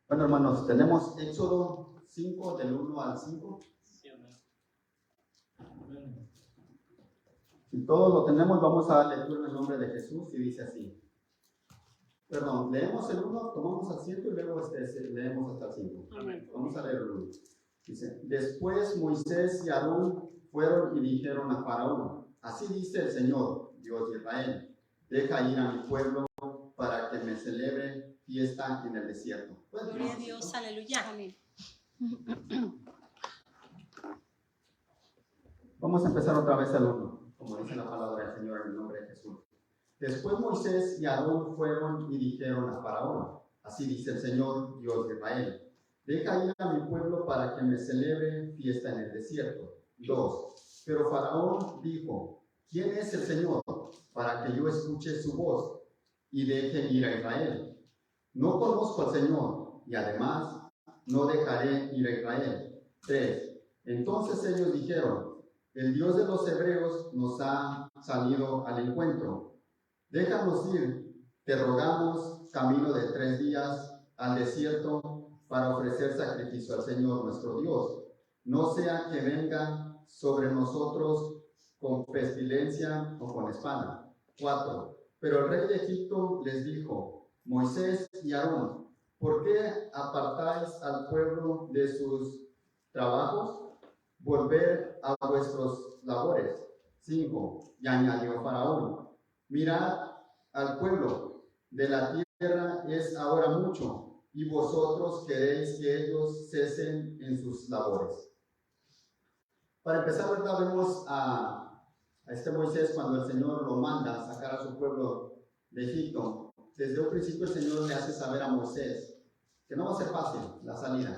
Bueno, hermanos, tenemos Éxodo 5, del 1 al 5. Si todos lo tenemos, vamos a dar lectura en el nombre de Jesús y dice así. Perdón, leemos el 1, tomamos asiento y luego leemos hasta el 5. Vamos a leer el 1. Dice, después Moisés y Aarón fueron y dijeron a Faraón, así dice el Señor, Dios de Israel, deja ir a mi pueblo para que me celebre fiesta en el desierto. Gloria a Dios, aleluya. Amén. Vamos a empezar otra vez el 1, como dice la palabra del Señor en el nombre de Jesús. Después Moisés y Aarón fueron y dijeron a Faraón, así dice el Señor, Dios de Israel, deja ir a mi pueblo para que me celebre fiesta en el desierto. 2. Pero Faraón dijo, ¿quién es el Señor para que yo escuche su voz y deje ir a Israel? No conozco al Señor y además no dejaré ir a Israel. 3. Entonces ellos dijeron, el Dios de los hebreos nos ha salido al encuentro. Déjanos ir, te rogamos, camino de 3 días al desierto para ofrecer sacrificio al Señor nuestro Dios. No sea que venga sobre nosotros con pestilencia o con espada. 4. Pero el rey de Egipto les dijo, Moisés y Aarón, ¿por qué apartáis al pueblo de sus trabajos? Volver a vuestros labores. 5. Y añadió Faraón, mirad al pueblo de la tierra es ahora mucho, y vosotros queréis que ellos cesen en sus labores. Para empezar, ¿verdad? Vemos a este Moisés cuando el Señor lo manda a sacar a su pueblo de Egipto. Desde un principio el Señor le hace saber a Moisés que no va a ser fácil la salida.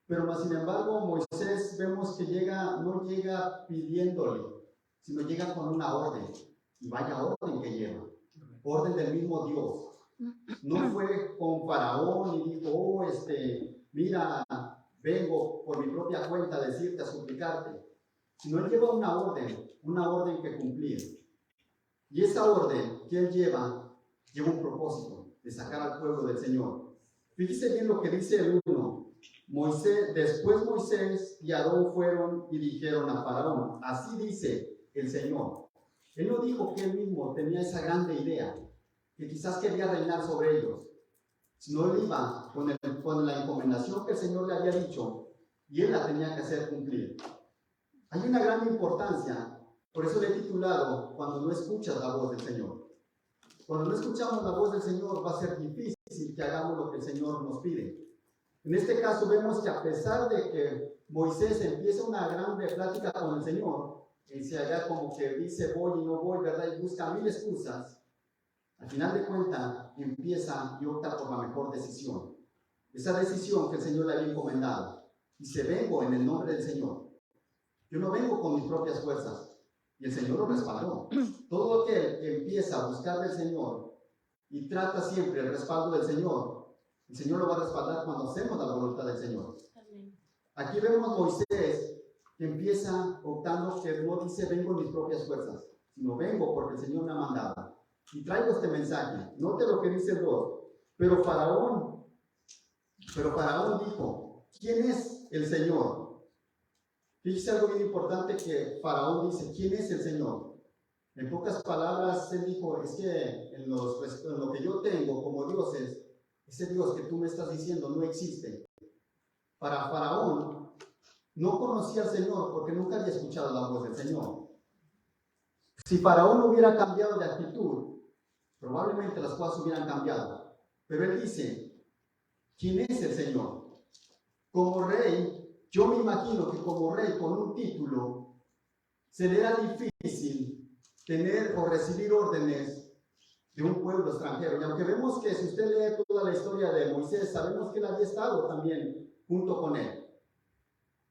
Pero más sin embargo, Moisés vemos que no llega pidiéndole, sino llega con una orden. Y vaya orden que lleva. Orden del mismo Dios. No fue con Faraón y dijo, mira, vengo por mi propia cuenta a decirte, a suplicarte. Sino él lleva una orden que cumplir. Y esa orden que él lleva un propósito de sacar al pueblo del Señor. Fíjese bien lo que dice el 1. Después Moisés y Aarón fueron y dijeron a Faraón, así dice el Señor. Él no dijo que él mismo tenía esa grande idea, que quizás quería reinar sobre ellos, sino él iba con la encomendación que el Señor le había dicho y él la tenía que hacer cumplir. Hay una gran importancia, por eso le he titulado, cuando no escuchas la voz del Señor. Cuando no escuchamos la voz del Señor va a ser difícil que hagamos lo que el Señor nos pide. En este caso vemos que a pesar de que Moisés empieza una grande plática con el Señor, y se haga como que dice voy y no voy, ¿verdad? Y busca 1000 excusas, al final de cuentas empieza y opta por la mejor decisión. Esa decisión que el Señor le había encomendado. Dice, vengo en el nombre del Señor. Yo no vengo con mis propias fuerzas. Y el Señor lo respaldó. Todo aquel que empieza a buscar del Señor y trata siempre el respaldo del Señor, el Señor lo va a respaldar cuando hacemos la voluntad del Señor. Aquí vemos a Moisés que empieza optando que no dice vengo en mis propias fuerzas, sino vengo porque el Señor me ha mandado. Y traigo este mensaje. Note lo que dice el 2. Pero Faraón dijo, ¿quién es el Señor? Fíjese algo bien importante que Faraón dice, ¿quién es el Señor? En pocas palabras, él dijo, es que en lo que yo tengo como dioses, ese Dios que tú me estás diciendo no existe. Para Faraón, no conocía al Señor porque nunca había escuchado la voz del Señor. Si Faraón hubiera cambiado de actitud, probablemente las cosas hubieran cambiado. Pero él dice, ¿quién es el Señor? Como rey, yo me imagino que como rey con un título, se le era difícil tener o recibir órdenes de un pueblo extranjero. Y aunque vemos que si usted lee toda la historia de Moisés, sabemos que él había estado también junto con él.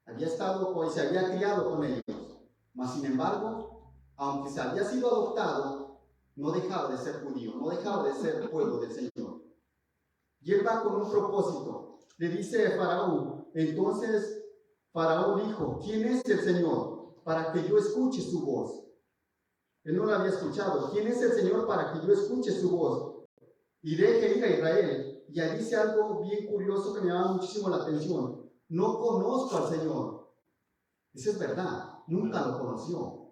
Había estado, se había criado con ellos. Mas sin embargo, aunque se había sido adoptado, no dejaba de ser judío, no dejaba de ser pueblo del Señor. Y él va con un propósito. Le dice a Faraón, entonces Faraón dijo, ¿quién es el Señor para que yo escuche su voz? Él no la había escuchado. ¿Quién es el Señor para que yo escuche su voz y deje ir a Israel? y ahí dice algo bien curioso que me llama muchísimo la atención. No conozco al Señor. Eso es verdad, nunca lo conoció.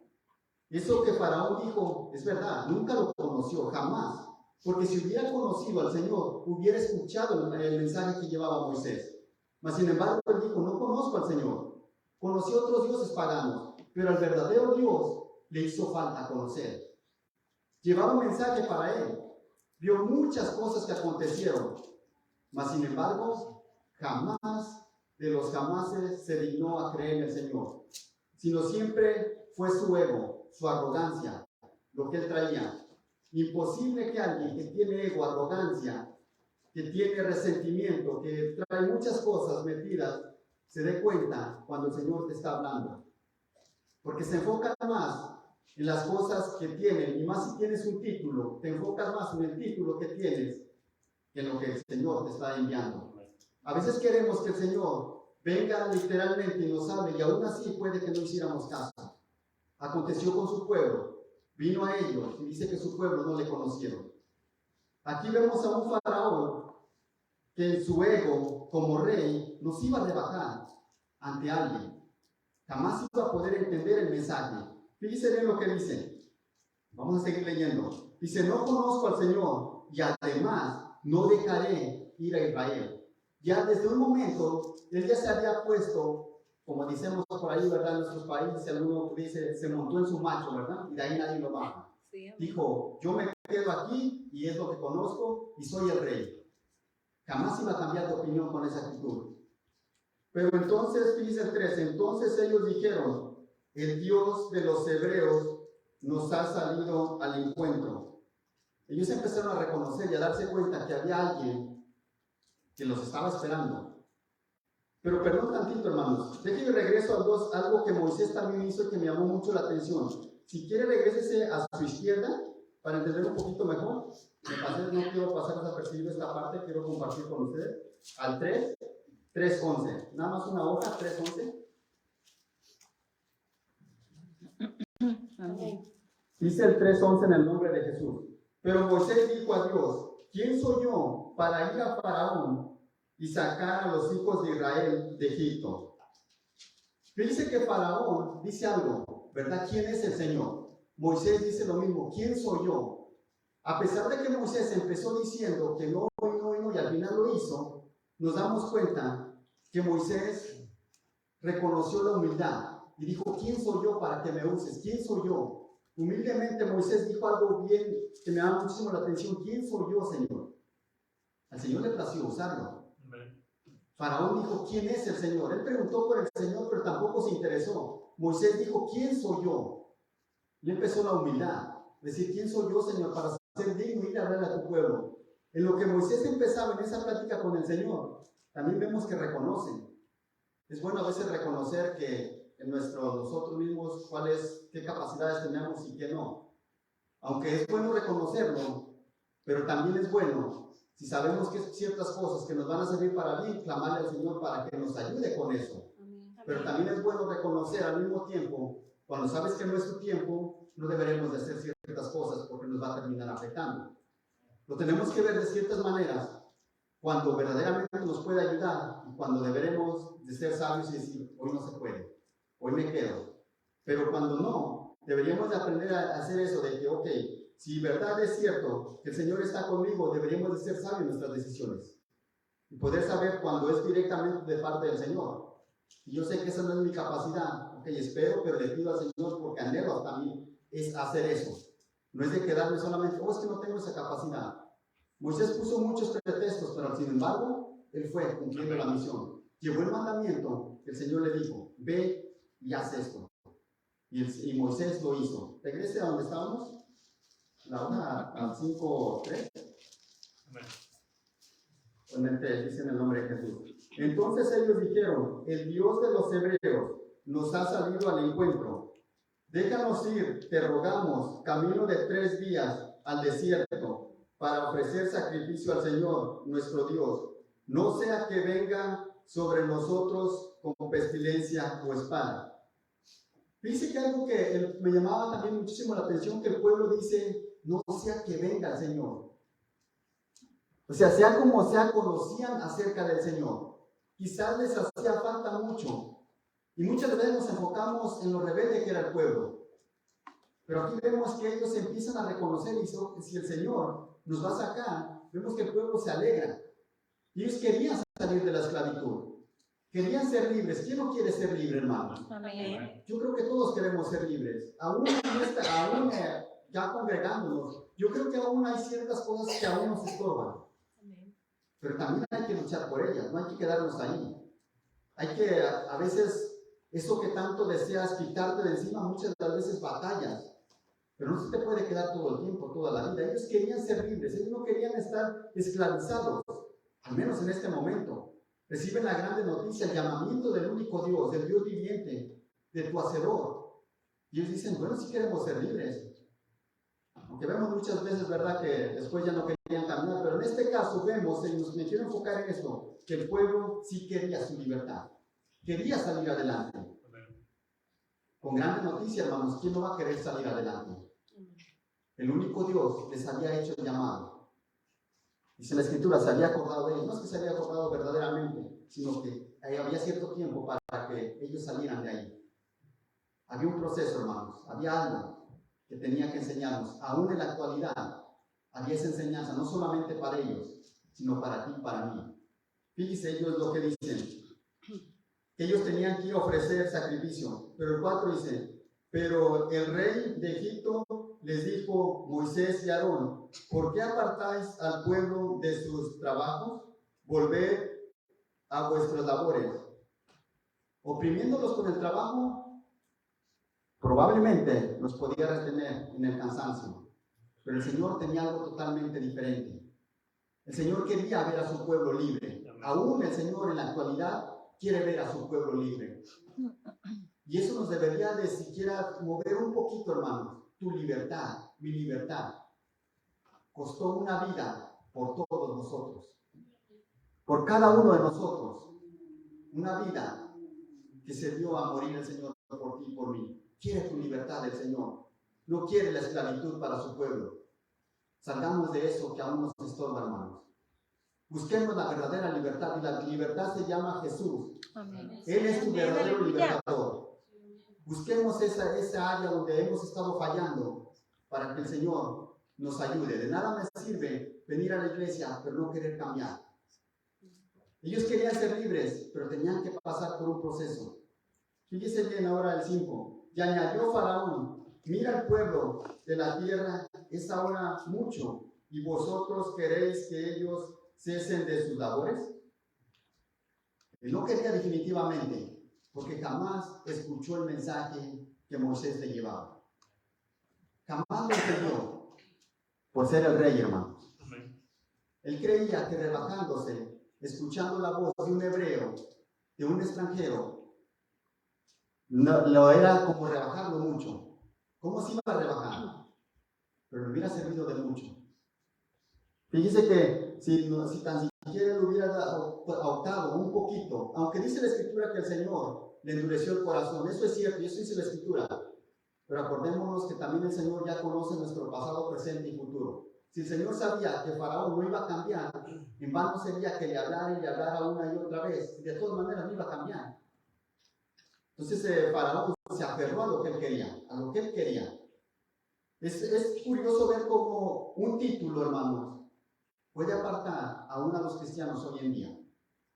Eso que Faraón dijo es verdad, nunca lo conoció, jamás. Porque si hubiera conocido al Señor, hubiera escuchado el mensaje que llevaba Moisés. Mas sin embargo, él dijo, no conozco al Señor. Conocí otros dioses paganos, pero al verdadero Dios le hizo falta conocer. Llevaba un mensaje para él. Vio muchas cosas que acontecieron. Mas sin embargo, jamás de los jamases se dignó a creer en el Señor. Sino siempre fue su ego, su arrogancia, lo que él traía. Imposible que alguien que tiene ego, arrogancia, que tiene resentimiento, que trae muchas cosas metidas, se dé cuenta cuando el Señor te está hablando. Porque se enfoca más en las cosas que tienen, y más si tienes un título, te enfocas más en el título que tienes que en lo que el Señor te está enviando. A veces queremos que el Señor venga literalmente y nos hable, y aún así puede que no hiciéramos caso. Aconteció con su pueblo, vino a ellos y dice que su pueblo no le conocieron. Aquí vemos a un faraón que en su ego como rey nos iba a rebajar ante alguien. Jamás iba a poder entender el mensaje. Fíjense bien lo que dice. Vamos a seguir leyendo. Dice, no conozco al Señor y además no dejaré ir a Israel. Ya desde un momento, él ya se había puesto, como decimos por ahí, ¿verdad? En nuestros países, si alguno dice, se montó en su macho, ¿verdad? Y de ahí nadie lo baja. Sí, dijo, yo me quedo aquí y es lo que conozco y soy el rey. Jamás iba a cambiar de opinión con esa actitud. Pero entonces, dice el 3, entonces ellos dijeron, el Dios de los hebreos nos ha salido al encuentro. Ellos empezaron a reconocer y a darse cuenta que había alguien que los estaba esperando. Pero perdón tantito, hermanos, déjenme regreso a algo que Moisés también hizo y que me llamó mucho la atención. Si quiere, regrésese a su izquierda para entender un poquito mejor. No quiero pasar desapercibido esta parte, quiero compartir con ustedes. Al 3:11. Nada más una hoja, 3:11. Dice el 3:11 en el nombre de Jesús. Pero Moisés dijo a Dios, ¿quién soy yo para ir a Faraón y sacar a los hijos de Israel de Egipto? Dice que Faraón dice algo, ¿verdad? ¿Quién es el Señor? Moisés dice lo mismo, ¿quién soy yo? A pesar de que Moisés empezó diciendo que no, y al final lo hizo, nos damos cuenta que Moisés reconoció la humildad y dijo, ¿quién soy yo para que me uses? ¿Quién soy yo? Humildemente Moisés dijo algo bien que me llama muchísimo la atención. ¿Quién soy yo, Señor? Al Señor le plació usarlo. Faraón dijo, ¿quién es el Señor? Él preguntó por el Señor, pero tampoco se interesó. Moisés dijo, ¿quién soy yo? Y empezó la humildad. Decir, ¿quién soy yo, Señor, para ser digno y ir a hablar a tu pueblo? En lo que Moisés empezaba en esa plática con el Señor, también vemos que reconocen. Es bueno a veces reconocer que en nosotros mismos qué capacidades tenemos y qué no. Aunque es bueno reconocerlo, pero también es bueno, si sabemos que ciertas cosas que nos van a servir para bien, clamarle al Señor para que nos ayude con eso. Pero también es bueno reconocer al mismo tiempo, cuando sabes que no es tu tiempo, no deberemos de hacer ciertas cosas porque nos va a terminar afectando. Lo tenemos que ver de ciertas maneras, cuando verdaderamente nos puede ayudar y cuando deberemos de ser sabios y decir, hoy no se puede, hoy me quedo. Pero cuando no, deberíamos de aprender a hacer eso de que, ok, si verdad es cierto que el Señor está conmigo, deberíamos de ser sabios en nuestras decisiones y poder saber cuando es directamente de parte del Señor. Y yo sé que esa no es mi capacidad, ok, espero, pero le pido al Señor porque anhelo también es hacer eso. No es de quedarme solamente, es que no tengo esa capacidad. Moisés puso muchos pretextos, pero sin embargo, él fue cumpliendo la misión. Llevó el mandamiento que el Señor le dijo, ve y haz esto. Y Moisés lo hizo. Regrese a donde estábamos, la hoja al 5:3. Dice en el nombre de Jesús. Entonces ellos dijeron, el Dios de los hebreos nos ha salido al encuentro. Déjanos ir, te rogamos, camino de 3 días al desierto, para ofrecer sacrificio al Señor, nuestro Dios. No sea que venga sobre nosotros con pestilencia o espada. Dice que algo que me llamaba también muchísimo la atención, que el pueblo dice, no sea que venga el Señor. O sea como sea, conocían acerca del Señor. Quizás les hacía falta mucho. Y muchas veces nos enfocamos en lo rebelde que era el pueblo. Pero aquí vemos que ellos empiezan a reconocer, y si el Señor nos va a sacar, vemos que el pueblo se alegra. Ellos querían salir de la esclavitud. Querían ser libres. ¿Quién no quiere ser libre, hermanos? Amén. Yo creo que todos queremos ser libres. Aún ya congregándonos, yo creo que aún hay ciertas cosas que aún nos estorban. Pero también hay que luchar por ellas, no hay que quedarnos ahí. Hay que, a veces, eso que tanto deseas quitarte de encima, muchas de las veces batallas. Pero no se te puede quedar todo el tiempo, toda la vida. Ellos querían ser libres, ellos no querían estar esclavizados, al menos en este momento. Reciben la grande noticia, el llamamiento del único Dios, del Dios viviente, de tu Hacedor. Y ellos dicen, bueno, sí queremos ser libres. Aunque vemos muchas veces, ¿verdad?, que después ya no querían caminar, pero en este caso vemos, y me quiero enfocar en esto, que el pueblo sí quería su libertad. Quería salir adelante. Con grande noticia, hermanos, ¿quién no va a querer salir adelante? El único Dios les había hecho el llamado. Dice la Escritura, se había acordado de ellos. No es que se había acordado verdaderamente, sino que había cierto tiempo para que ellos salieran de ahí. Había un proceso, hermanos. Había algo que tenía que enseñarnos. Aún en la actualidad, había esa enseñanza, no solamente para ellos, sino para ti y para mí. Fíjense ellos lo que dicen. Ellos tenían que ofrecer sacrificio. Pero el 4 dice, pero el rey de Egipto les dijo, Moisés y Aarón, ¿por qué apartáis al pueblo de sus trabajos? Volved a vuestras labores. Oprimiéndolos con el trabajo, probablemente los podía retener en el cansancio. Pero el Señor tenía algo totalmente diferente. El Señor quería ver a su pueblo libre. Aún el Señor en la actualidad quiere ver a su pueblo libre. Y eso nos debería de siquiera mover un poquito, hermanos. Tu libertad, mi libertad, costó una vida por todos nosotros. Por cada uno de nosotros. Una vida que se dio a morir el Señor por ti y por mí. Quiere tu libertad el Señor. No quiere la esclavitud para su pueblo. Salgamos de eso que aún nos estorba, hermanos. Busquemos la verdadera libertad, y la libertad se llama Jesús. Amén. Él es tu verdadero libertador. Busquemos esa área donde hemos estado fallando para que el Señor nos ayude. De nada me sirve venir a la iglesia pero no querer cambiar. Ellos querían ser libres, pero tenían que pasar por un proceso. Fíjese bien ahora el 5. Y añadió Faraón, mira el pueblo de la tierra es ahora mucho, y vosotros queréis que ellos cesen de sus labores. Él no quería definitivamente, porque jamás escuchó el mensaje que Moisés le llevaba. Jamás lo entendió por ser el rey, hermanos. Él creía que rebajándose, escuchando la voz de un hebreo, de un extranjero, lo era como rebajarlo mucho. ¿Cómo se iba a rebajar? Pero le hubiera servido de mucho. Fíjese que si tan siquiera le hubiera optado un poquito, aunque dice la Escritura que el Señor le endureció el corazón, eso es cierto, y eso dice la Escritura, pero acordémonos que también el Señor ya conoce nuestro pasado, presente y futuro. Si el Señor sabía que Faraón no iba a cambiar, en vano sería que le hablara y le hablara una y otra vez, de todas maneras no iba a cambiar. Entonces Faraón se aferró a lo que él quería, a lo que él quería. Es curioso ver cómo un título, hermanos, puede apartar aún a los cristianos hoy en día.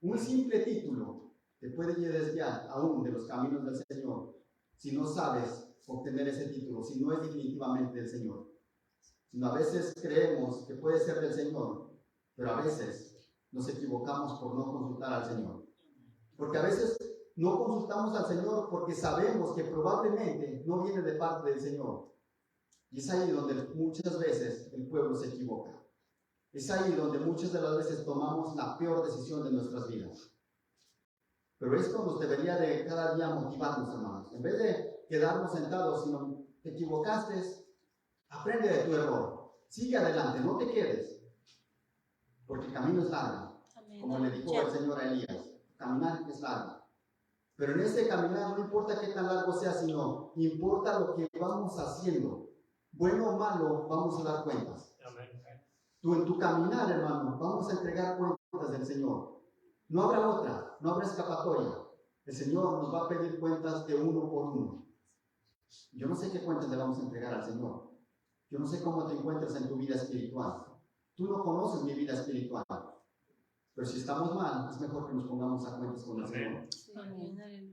Un simple título te puede desviar aún de los caminos del Señor si no sabes obtener ese título, si no es definitivamente del Señor. Sino a veces creemos que puede ser del Señor, pero a veces nos equivocamos por no consultar al Señor. Porque a veces no consultamos al Señor porque sabemos que probablemente no viene de parte del Señor. Y es ahí donde muchas veces el pueblo se equivoca. Es ahí donde muchas de las veces tomamos la peor decisión de nuestras vidas. Pero esto nos debería de cada día motivarnos, hermanos. En vez de quedarnos sentados, sino te equivocaste, aprende de tu error. Sigue adelante, no te quedes. Porque el camino es largo. Como le dijo el Señor a Elías, caminar es largo. Pero en este caminar no importa qué tan largo sea, sino importa lo que vamos haciendo. Bueno o malo, vamos a dar cuentas. Tú en tu caminar, hermano, vamos a entregar cuentas del Señor. No habrá otra, no habrá escapatoria. El Señor nos va a pedir cuentas de uno por uno. Yo no sé qué cuentas le vamos a entregar al Señor. Yo no sé cómo te encuentras en tu vida espiritual. Tú no conoces mi vida espiritual. Pero si estamos mal, es mejor que nos pongamos a cuentas con el Señor.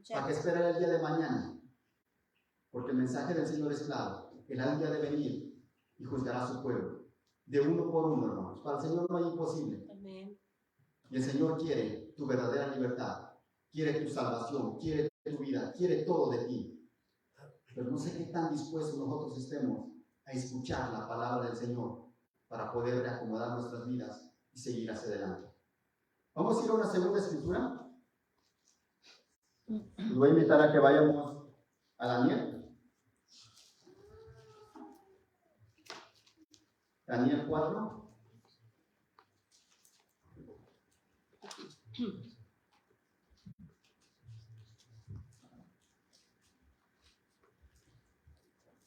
¿Para qué esperar el día de mañana? Porque el mensaje del Señor es claro. Él ha de venir y juzgará a su pueblo. De uno por uno, hermanos. Para el Señor no hay imposible. Amén. Y el Señor quiere tu verdadera libertad. Quiere tu salvación. Quiere tu vida. Quiere todo de ti. Pero no sé qué tan dispuestos nosotros estemos a escuchar la palabra del Señor para poder reacomodar nuestras vidas y seguir hacia adelante. Vamos a ir a una segunda escritura. Les voy a invitar a que vayamos a Daniel. Daniel 4.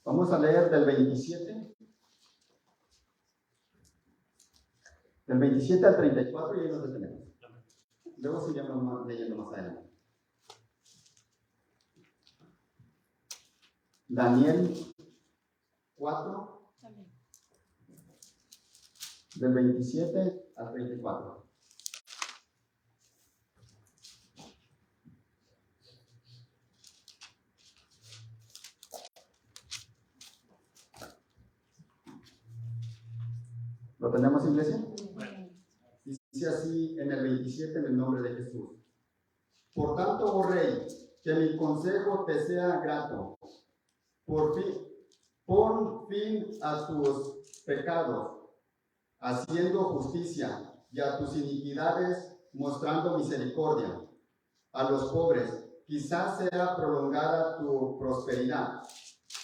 Vamos a leer del 27. Del 27 al 34 y ahí nos detenemos. Luego seguimos leyendo más adelante. Daniel 4. Del 27 al 34. ¿Lo tenemos, iglesia? Dice así en el 27, en el nombre de Jesús. Por tanto, oh rey, que mi consejo te sea grato. Pon fin a tus pecados, haciendo justicia, y a tus iniquidades, mostrando misericordia. A los pobres, quizás sea prolongada tu prosperidad.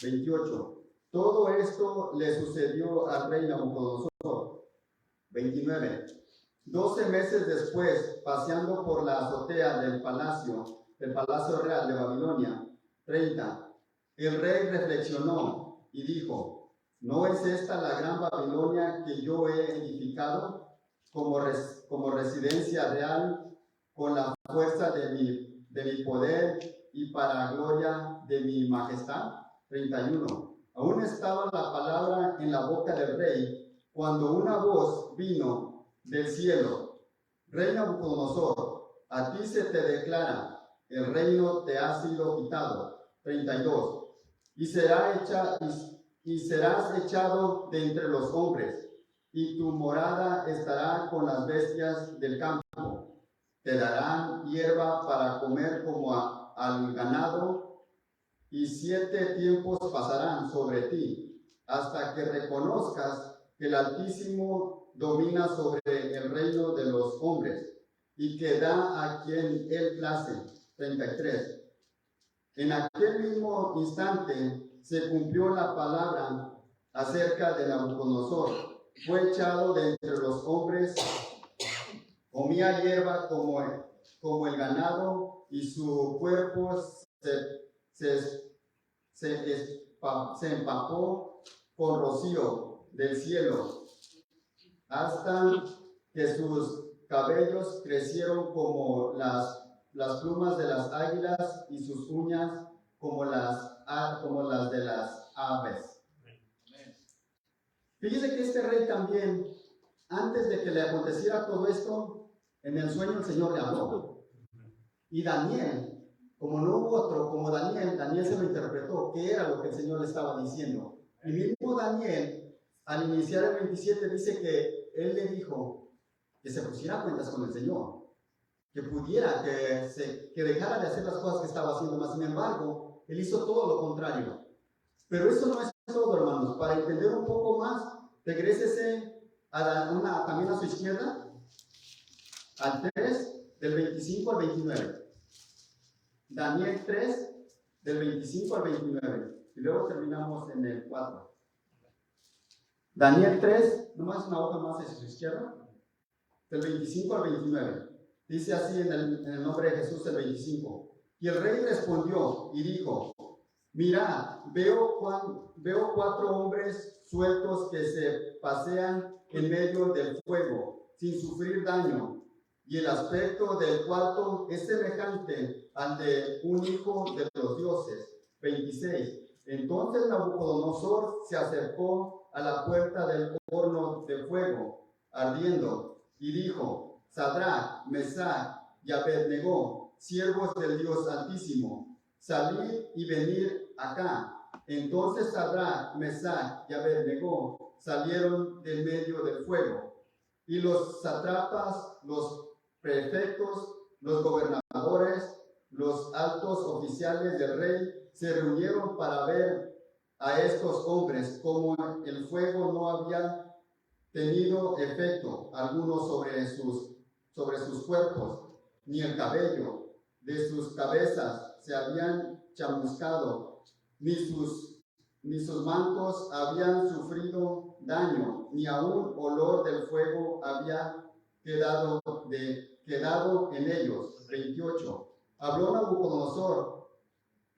28. Todo esto le sucedió al rey Nabucodonosor. 29. 12 meses después, paseando por la azotea del palacio real de Babilonia. 30. El rey reflexionó y dijo: ¿no es esta la gran Babilonia que yo he edificado como residencia real, con la fuerza de mi poder y para gloria de mi majestad? 31. Aún estaba la palabra en la boca del rey, cuando una voz vino del cielo: Rey Nabucodonosor, a ti se te declara, el reino te ha sido quitado. 32. Y serás echado de entre los hombres, y tu morada estará con las bestias del campo. Te darán hierba para comer como al ganado, y 7 tiempos pasarán sobre ti, hasta que reconozcas que el Altísimo domina sobre el reino de los hombres, y que da a quien él place. 33. En aquel mismo instante se cumplió la palabra acerca de Nabucodonosor. Fue echado de entre los hombres, comía hierba como el ganado, y su cuerpo se empapó con rocío del cielo, hasta que sus cabellos crecieron como las plumas de las águilas, y sus uñas como las de las aves. Fíjese que este rey también, antes de que le aconteciera todo esto, en el sueño el Señor le habló. Y Daniel, como no hubo otro como Daniel se lo interpretó, qué era lo que el Señor le estaba diciendo. Y mismo Daniel, al iniciar el 27, dice que él le dijo que se pusiera cuentas con el Señor, que pudiera, que dejara de hacer las cosas que estaba haciendo. Más sin embargo, él hizo todo lo contrario. Pero eso no es todo, hermanos. Para entender un poco más, regrésese también a su izquierda, al 3, del 25 al 29. Daniel 3, del 25 al 29. Y luego terminamos en el 4. Daniel 3, nomás una hoja más hacia su izquierda, del 25 al 29. Dice así en el nombre de Jesús el 25. Y el rey respondió y dijo: Mirad, veo 4 hombres sueltos que se pasean en medio del fuego, sin sufrir daño, y el aspecto del cuarto es semejante al de un hijo de los dioses. 26. Entonces Nabucodonosor se acercó a la puerta del horno de fuego, ardiendo, y dijo: Sadrach, Mesach y Abednego, siervos del Dios Altísimo, salid y venid acá. Entonces Sadrach, Mesach y Abednego salieron del medio del fuego, y los sátrapas, los prefectos, los gobernadores, los altos oficiales del rey se reunieron para ver a estos hombres, como el fuego no había tenido efecto alguno sobre sus cuerpos, ni el cabello de sus cabezas se habían chamuscado, ni sus mantos habían sufrido daño, ni aún olor del fuego había quedado en ellos. 28. Habló Nabucodonosor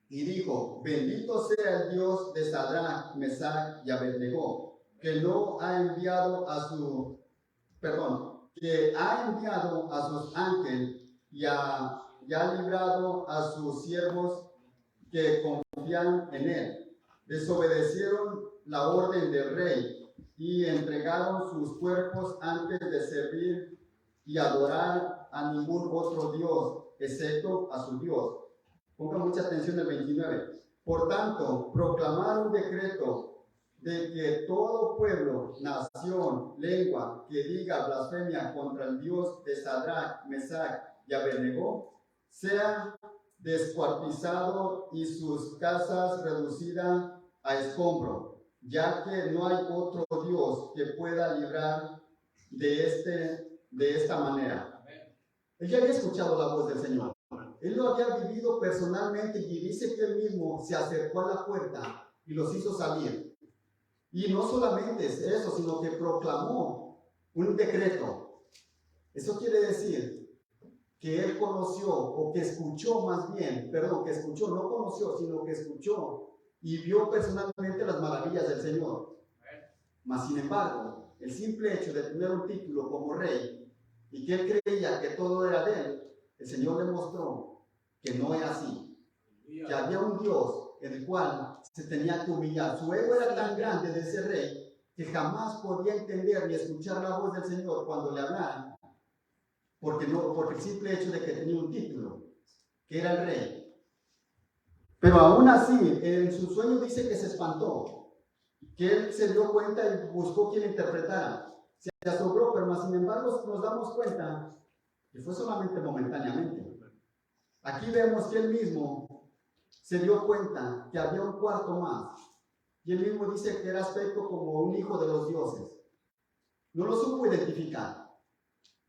y dijo: Bendito sea el Dios de Sadrach, Mesach y Abednego, que ha enviado a sus ángeles y ha librado a sus siervos que confían en él. Desobedecieron la orden del rey y entregaron sus cuerpos antes de servir y adorar a ningún otro Dios, excepto a su Dios. Ponga mucha atención el 29. Por tanto, proclamar un decreto de que todo pueblo, nación, lengua que diga blasfemia contra el Dios de Sadrach, Mesach y Abednego sea descuartizado y sus casas reducidas a escombro, ya que no hay otro Dios que pueda librar de esta manera. Él ya había escuchado la voz del Señor. Él lo había vivido personalmente y dice que él mismo se acercó a la puerta y los hizo salir. Y no solamente es eso, sino que proclamó un decreto. Eso quiere decir que él conoció, o que escuchó más bien, perdón, que escuchó, no conoció, sino que escuchó y vio personalmente las maravillas del Señor. Mas, sin embargo, el simple hecho de tener un título como rey y que él creía que todo era de él, el Señor le mostró que no era así, que había un Dios en el cual se tenía que humillar. Su ego era tan grande de ese rey que jamás podía entender ni escuchar la voz del Señor cuando le hablaran, porque el simple hecho de que tenía un título, que era el rey. Pero aún así, en su sueño dice que se espantó, que él se dio cuenta y buscó quien interpretara. Se asombró, pero sin embargo nos damos cuenta que fue solamente momentáneamente. Aquí vemos que él mismo se dio cuenta que había un cuarto más. Y él mismo dice que era aspecto como un hijo de los dioses. No lo supo identificar.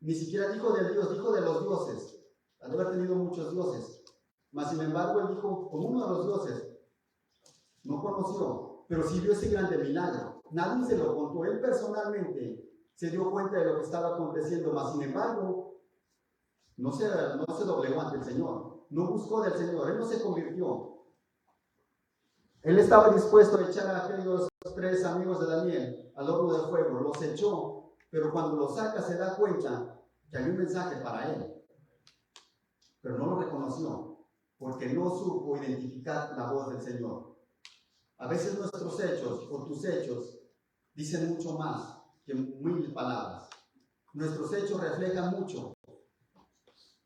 Ni siquiera dijo del Dios, dijo de los dioses. Al haber tenido muchos dioses. Mas sin embargo, él dijo como uno de los dioses. No conoció, pero sí vio ese grande milagro. Nadie se lo contó. Él personalmente se dio cuenta de lo que estaba aconteciendo. Mas sin embargo, no se doblegó ante el Señor, no buscó del Señor, él no se convirtió. Él estaba dispuesto a echar a aquellos 3 amigos de Daniel al horno de fuego, los echó, pero cuando los saca se da cuenta que había un mensaje para él, pero no lo reconoció, porque no supo identificar la voz del Señor. A veces nuestros hechos o tus hechos dicen mucho más que 1000 palabras. Nuestros hechos reflejan mucho.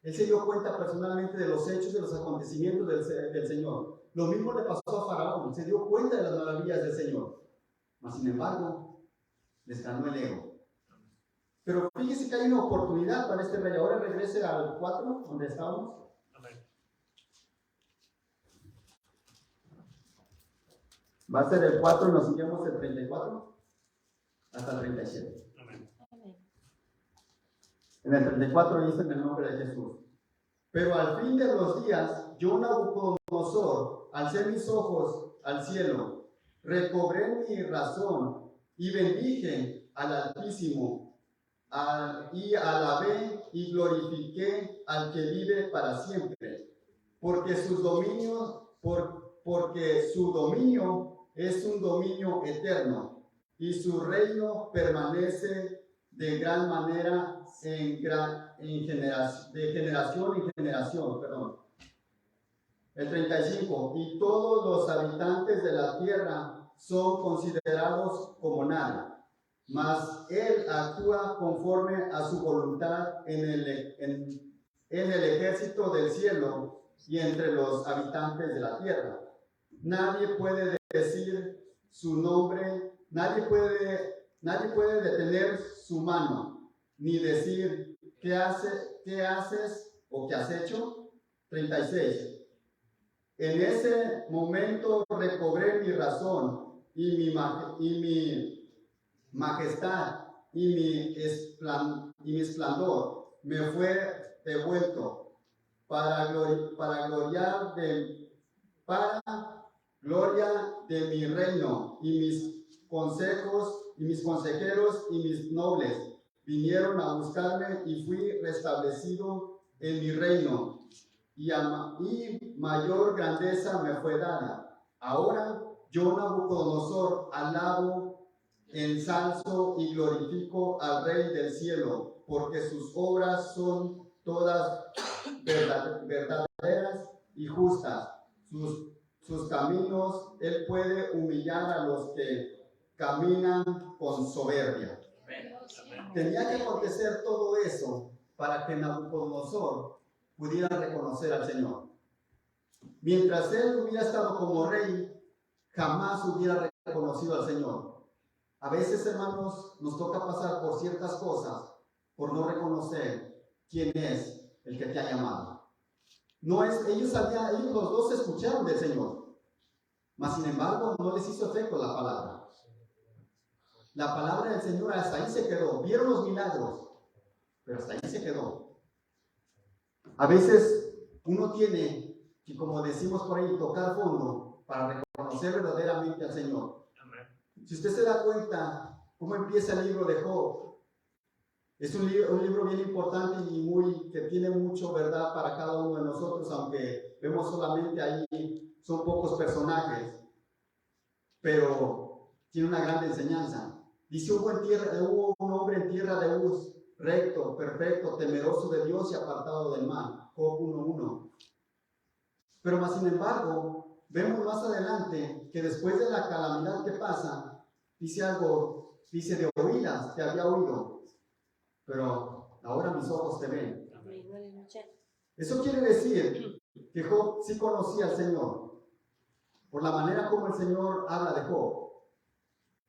Él se dio cuenta personalmente de los hechos, de los acontecimientos del Señor. Lo mismo le pasó a Faraón. Se dio cuenta de las maravillas del Señor. Mas, sin embargo, les ganó el ego. Pero fíjese que hay una oportunidad para este rey. Ahora regrese al 4, donde estábamos. Amén. Va a ser el 4 y nos seguimos el 34 hasta el 37. En el 34 dice en el nombre de Jesús: pero al fin de los días, yo, Nabucodonosor, alcé mis ojos al cielo, recobré mi razón y bendije al Altísimo, y alabé y glorifiqué al que vive para siempre, porque sus dominios, porque su dominio es un dominio eterno y su reino permanece de gran manera de generación en generación. El 35, y todos los habitantes de la tierra son considerados como nada, mas él actúa conforme a su voluntad en el ejército del cielo y entre los habitantes de la tierra. Nadie puede decir su nombre, nadie puede detener su mano, ni decir qué haces o qué has hecho. 36. En ese momento recobré mi razón y mi majestad y mi esplendor me fue devuelto para gloria de mi reino, y mis consejeros y mis nobles vinieron a buscarme y fui restablecido en mi reino. Y mayor grandeza me fue dada. Ahora yo, Nabucodonosor, alabo, ensalzo y glorifico al Rey del cielo, porque sus obras son todas verdaderas y justas. Sus caminos, él puede humillar a los que caminan con soberbia. Tenía que acontecer todo eso para que Nabucodonosor pudiera reconocer al Señor. Mientras él hubiera estado como rey, jamás hubiera reconocido al Señor. A veces, hermanos, nos toca pasar por ciertas cosas por no reconocer quién es el que te ha llamado. Ellos los dos escucharon del Señor, mas sin embargo no les hizo efecto la palabra. La palabra del Señor hasta ahí se quedó. Vieron los milagros, pero hasta ahí se quedó. A veces uno tiene que, como decimos por ahí, tocar fondo para reconocer verdaderamente al Señor. Si usted se da cuenta cómo empieza el libro de Job, es un libro bien importante y que tiene mucho verdad para cada uno de nosotros, aunque vemos solamente ahí, son pocos personajes, pero tiene una gran enseñanza. Dice, hubo un hombre en tierra de Uz, recto, perfecto, temeroso de Dios y apartado del mal. Job 1:1. Pero más sin embargo, vemos más adelante que después de la calamidad que pasa, dice de oídas te había oído, pero ahora mis ojos te ven. Eso quiere decir que Job sí conocía al Señor, por la manera como el Señor habla de Job.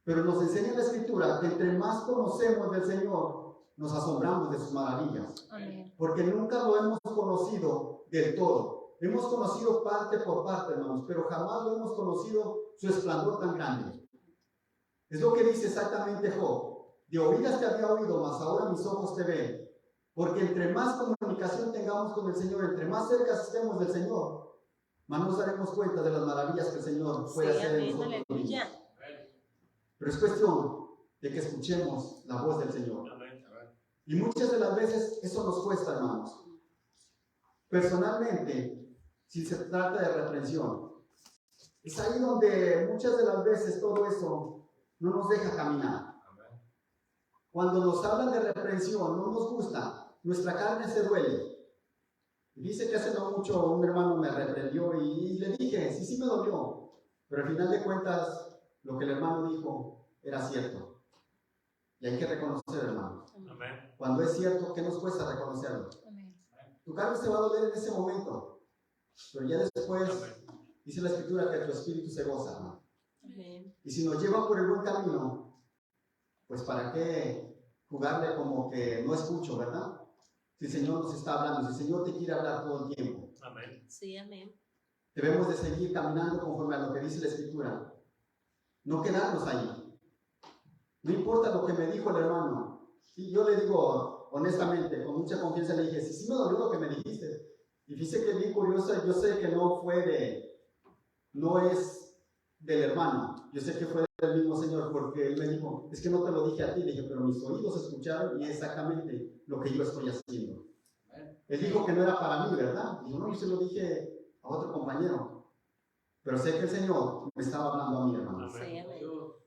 Pero nos enseña la Escritura que entre más conocemos del Señor, nos asombramos de sus maravillas. Amén. Porque nunca lo hemos conocido del todo. Hemos conocido parte por parte, hermanos, pero jamás lo hemos conocido su esplendor tan grande. Es lo que dice exactamente Job. De oídas te había oído, mas ahora mis ojos te ven. Porque entre más comunicación tengamos con el Señor, entre más cerca estemos del Señor, más nos daremos cuenta de las maravillas que el Señor puede hacer en nosotros mismos. Pero es cuestión de que escuchemos la voz del Señor. Y muchas de las veces eso nos cuesta, hermanos. Personalmente, si se trata de reprensión, es ahí donde muchas de las veces todo eso no nos deja caminar. Cuando nos hablan de reprensión, no nos gusta, nuestra carne se duele. Dice que hace no mucho un hermano me reprendió y le dije, sí me dolió, pero al final de cuentas lo que el hermano dijo era cierto. Y hay que reconocer, hermano. Amén. Cuando es cierto, ¿qué nos cuesta reconocerlo? Amén. Tu carne se va a doler en ese momento, pero ya después, amén, dice la Escritura que tu espíritu se goza, hermano. Amén. Y si nos lleva por el buen camino, pues ¿para qué jugarle como que no escucho, verdad? Si el Señor nos está hablando, si el Señor te quiere hablar todo el tiempo. Amén. Sí, amén. Debemos de seguir caminando conforme a lo que dice la Escritura. No quedarnos ahí. No importa lo que me dijo el hermano. Y yo le digo honestamente, con mucha confianza, le dije, sí me dolió lo que me dijiste. Y fíjese que es bien curiosa, yo sé que no es del hermano. Yo sé que fue del mismo Señor, porque él me dijo, es que no te lo dije a ti. Le dije, pero mis oídos escucharon y es exactamente lo que yo estoy haciendo. Él dijo que no era para mí, ¿verdad? Y yo no, yo se lo dije a otro compañero. Pero sé que el Señor me estaba hablando a mí, hermanos. Sí, amén.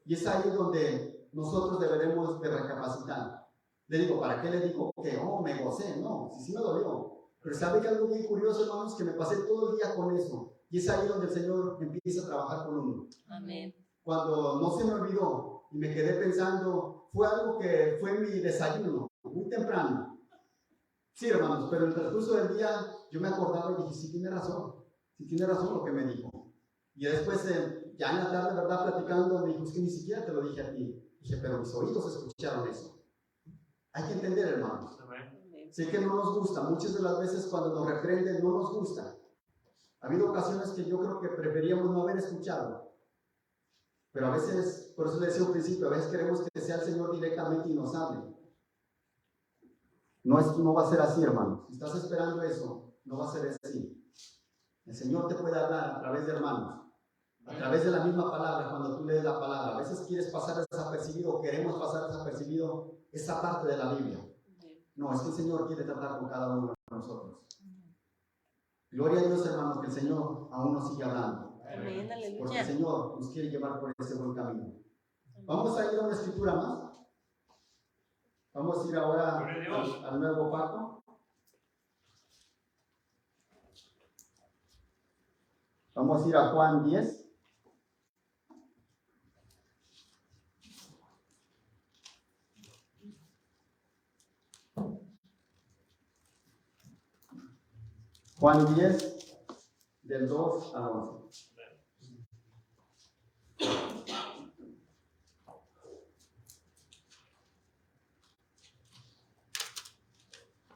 Y es ahí donde nosotros deberemos de recapacitar. Le digo, ¿para qué le digo que, me gocé? No, sí me dolió. Pero ¿sabe que algo bien curioso, hermanos? Que me pasé todo el día con eso. Y es ahí donde el Señor empieza a trabajar con uno. Amén. Cuando no se me olvidó y me quedé pensando, fue algo que fue mi desayuno, muy temprano. Sí, hermanos, pero en el transcurso del día yo me acordaba y dije, sí tiene razón lo que me dijo. Y después, ya en la tarde, ¿verdad? Platicando, me dijo, es que ni siquiera te lo dije a ti. Dije, pero mis oídos escucharon eso. Hay que entender, hermanos. Sé que no nos gusta, muchas de las veces cuando nos reprenden no nos gusta. Ha habido ocasiones que yo creo que preferíamos no haber escuchado. Pero a veces, por eso le decía al principio, a veces queremos que sea el Señor directamente y nos hable. No va a ser así, hermano. Si estás esperando eso, no va a ser así. El Señor te puede hablar a través de hermanos, a través de la misma palabra cuando tú lees la palabra. A veces quieres pasar desapercibido, queremos pasar desapercibido esa parte de la Biblia. No, es que el Señor quiere tratar con cada uno de nosotros. Gloria a Dios, hermanos, que el Señor aún nos sigue hablando. Amén, Porque el aleluya. Señor nos quiere llevar por ese buen camino. Vamos a ir a una escritura más. Vamos a ir ahora al nuevo pacto. Vamos a ir a Juan 10. Juan 10, del 2 al 11.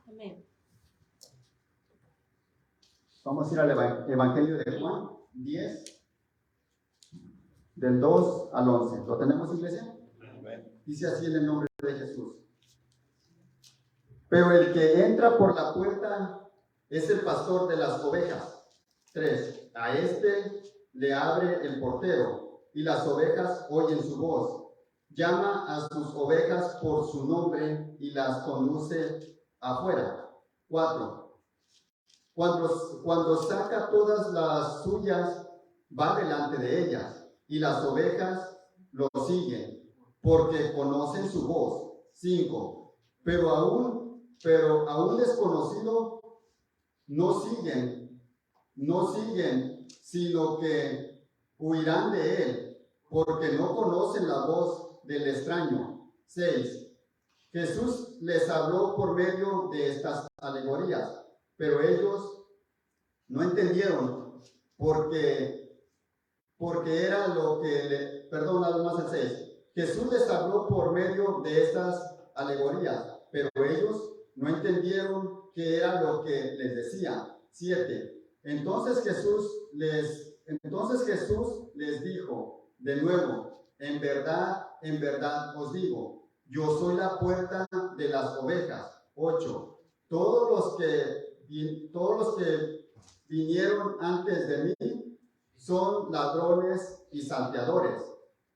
Amén. Vamos a ir al Evangelio de Juan 10, del 2 al 11. ¿Lo tenemos, iglesia? Dice así en el nombre de Jesús. Pero el que entra por la puerta es el pastor de las ovejas. 3. A este le abre el portero, y las ovejas oyen su voz. Llama a sus ovejas por su nombre y las conduce afuera. 4. Cuando saca todas las suyas, va delante de ellas, y las ovejas lo siguen, porque conocen su voz. 5. Pero aún desconocido no siguen, sino que huirán de él, porque no conocen la voz del extraño. 6. Jesús les habló por medio de estas alegorías, pero ellos no entendieron porque era lo que nada más el 6. Jesús les habló por medio de estas alegorías, pero ellos no entendieron qué era lo que les decía. 7. Entonces Jesús les dijo de nuevo, en verdad os digo, yo soy la puerta de las ovejas. 8. Todos los que vinieron antes de mí son ladrones y salteadores,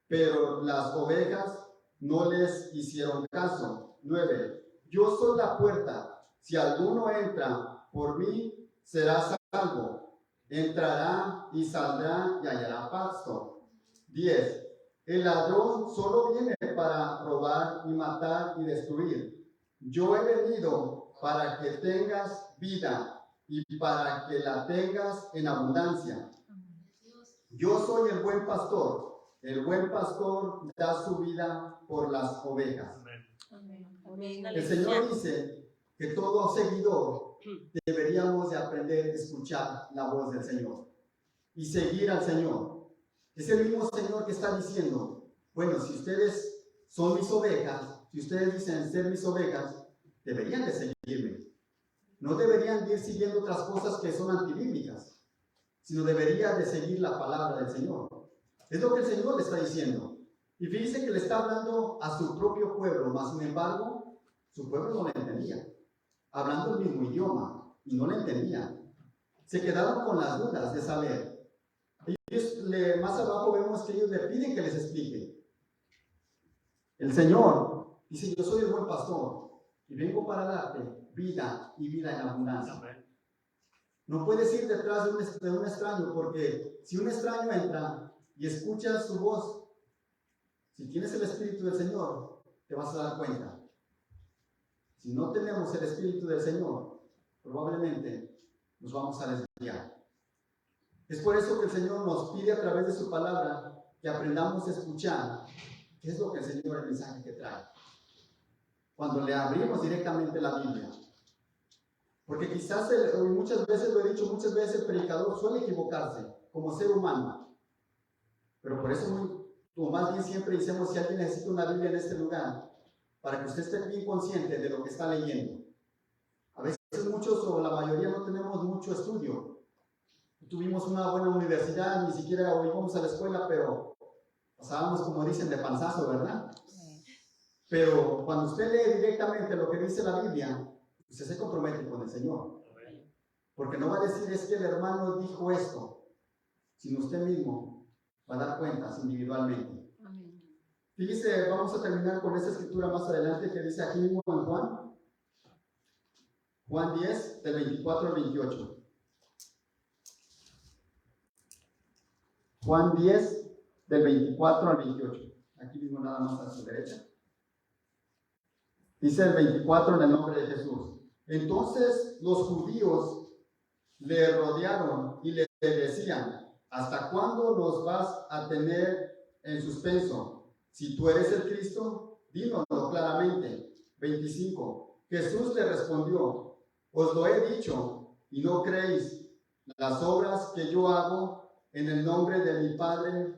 pero las ovejas no les hicieron caso. 9. Yo soy la puerta. Si alguno entra por mí, será salvo. Entrará y saldrá y hallará pasto. 10. El ladrón solo viene para robar y matar y destruir. Yo he venido para que tengas vida y para que la tengas en abundancia. Yo soy el buen pastor. El buen pastor da su vida por las ovejas. Amén. El Señor dice que todo seguidor deberíamos de aprender a escuchar la voz del Señor y seguir al Señor. Es el mismo Señor que está diciendo, bueno, si ustedes son mis ovejas, si ustedes dicen ser mis ovejas, deberían de seguirme. No deberían de ir siguiendo otras cosas que son antibíblicas, sino deberían de seguir la palabra del Señor. Es lo que el Señor le está diciendo. Y fíjense que le está hablando a su propio pueblo, mas sin embargo, su pueblo no le entendía. Hablando el mismo idioma, y no le entendían. Se quedaron con las dudas de saber. Más abajo vemos que ellos le piden que les explique. El Señor dice, yo soy el buen pastor, y vengo para darte vida y vida en abundancia. No puedes ir detrás de un extraño, porque si un extraño entra y escuchas su voz, si tienes el Espíritu del Señor, te vas a dar cuenta. Si no tenemos el Espíritu del Señor, probablemente nos vamos a desviar. Es por eso que el Señor nos pide a través de su palabra que aprendamos a escuchar qué es lo que el Señor, el mensaje que trae. Cuando le abrimos directamente la Biblia. Porque quizás, muchas veces, lo he dicho muchas veces, el predicador suele equivocarse como ser humano. Pero por eso, o más bien siempre decimos, si alguien necesita una Biblia en este lugar, para que usted esté bien consciente de lo que está leyendo. A veces muchos o la mayoría no tenemos mucho estudio. Tuvimos una buena universidad, ni siquiera hoy íbamos a la escuela, pero pasábamos, como dicen, de panzazo, ¿verdad? Pero cuando usted lee directamente lo que dice la Biblia, usted se compromete con el Señor. Porque no va a decir, es que el hermano dijo esto, sino usted mismo va a dar cuentas individualmente. Fíjese, vamos a terminar con esta escritura más adelante que dice aquí mismo en Juan 10, del 24 al 28. Juan 10, del 24 al 28. Aquí mismo nada más a su derecha. Dice el 24 en el nombre de Jesús. Entonces los judíos le rodearon y le decían, ¿hasta cuándo nos vas a tener en suspenso? Si tú eres el Cristo, dínoslo claramente. 25. Jesús le respondió, os lo he dicho y no creéis. Las obras que yo hago en el nombre de mi Padre,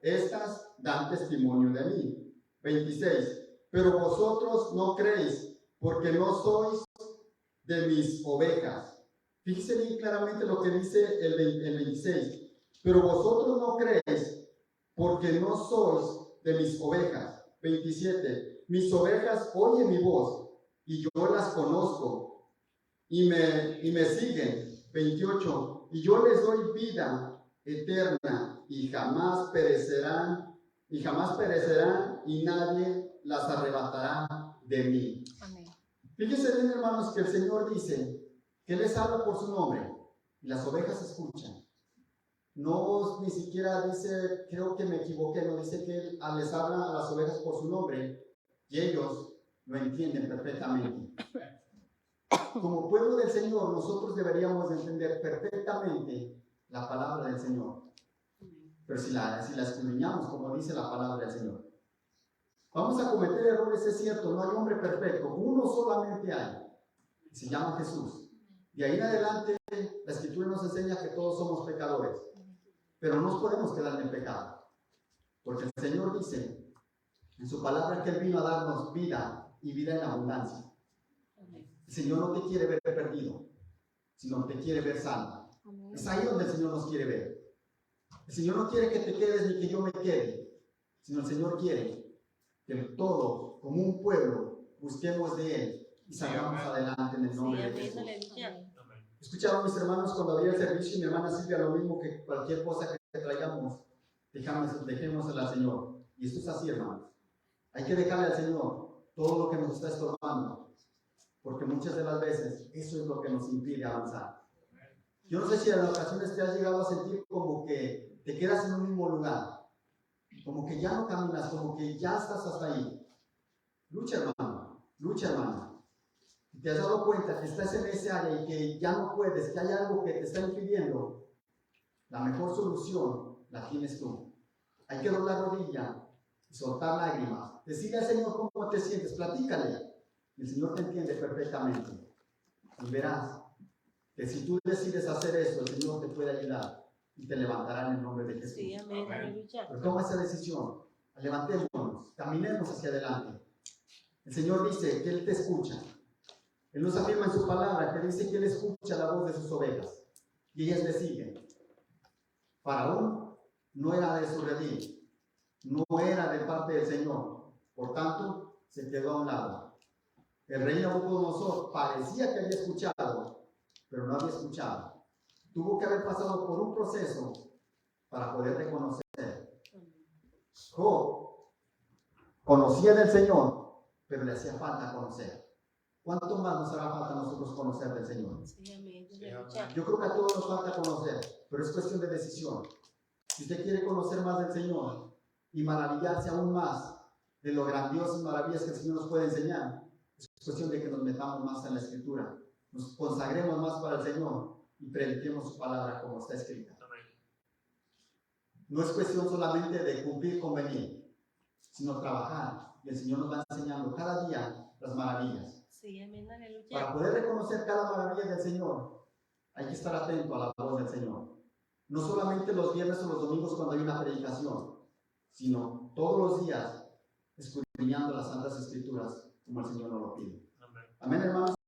estas dan testimonio de mí. 26. Pero vosotros no creéis, porque no sois de mis ovejas. Fíjense bien claramente lo que dice el 26. Pero vosotros no creéis, porque no sois de mis ovejas. 27. Mis ovejas oyen mi voz, y yo las conozco, y me siguen. 28. Y yo les doy vida eterna, y jamás perecerán, y nadie las arrebatará de mí. Amén. Fíjense bien, hermanos, que el Señor dice que Él les habla por su nombre, y las ovejas escuchan. No ni siquiera dice, creo que me equivoqué, no dice que Él les habla a las ovejas por su nombre, y ellos lo entienden perfectamente. Como pueblo del Señor, nosotros deberíamos entender perfectamente la palabra del Señor. Pero si la escudriñamos, como dice la palabra del Señor, vamos a cometer errores, es cierto, no hay hombre perfecto, uno solamente hay, y se llama Jesús. De ahí en adelante, la Escritura nos enseña que todos somos pecadores, pero no nos podemos quedar en pecado, porque el Señor dice en su palabra que Él vino a darnos vida y vida en abundancia. El Señor no te quiere ver perdido, sino te quiere ver salvo. Es ahí donde el Señor nos quiere ver. El Señor no quiere que te quedes ni que yo me quede, sino el Señor quiere que todos, como un pueblo, busquemos de Él y salgamos adelante en el nombre de Jesús. Escucharon mis hermanos cuando había el servicio y mi hermana Silvia lo mismo, que cualquier cosa que traigamos, dejémosela al Señor. Y esto es así, hermanos. Hay que dejarle al Señor todo lo que nos está estorbando, porque muchas de las veces eso es lo que nos impide avanzar. Yo no sé si en ocasiones te has llegado a sentir como que te quedas en un mismo lugar, como que ya no caminas, como que ya estás hasta ahí. Lucha, hermano, lucha, hermana. Si te has dado cuenta que estás en ese área y que ya no puedes, que hay algo que te está impidiendo, la mejor solución la tienes tú. Hay que doblar rodilla y soltar lágrimas. Decirle al Señor cómo te sientes, platícale. Y el Señor te entiende perfectamente. Y verás que si tú decides hacer eso, el Señor te puede ayudar y te levantará en el nombre de Jesús. Sí, amén. Pero toma esa decisión, levantémonos, caminemos hacia adelante. El Señor dice que Él te escucha. Él nos afirma en su palabra que dice que Él escucha la voz de sus ovejas y ellas le siguen. Faraón no era de su redil, no era de parte del Señor, por tanto se quedó a un lado. El rey Nabucodonosor parecía que había escuchado, pero no había escuchado. Tuvo que haber pasado por un proceso para poder reconocer. Job conocía del Señor, pero le hacía falta conocer. ¿Cuánto más nos hará falta a nosotros conocer del Señor? Sí, amén. Sí, Aleluya. Yo creo que a todos nos falta conocer, pero es cuestión de decisión. Si usted quiere conocer más del Señor y maravillarse aún más de lo grandiosas maravillas que el Señor nos puede enseñar, es cuestión de que nos metamos más en la Escritura, nos consagremos más para el Señor y prediquemos su palabra como está escrita. Amén. No es cuestión solamente de cumplir con venir, sino trabajar. Y el Señor nos va enseñando cada día las maravillas. Sí, amén. Para Aleluya. poder reconocer cada maravilla del Señor, hay que estar atento a la voz del Señor. No solamente los viernes o los domingos cuando hay una predicación, sino todos los días escudriñando las Santas Escrituras como el Señor nos lo pide. Amén. Amén, hermanos.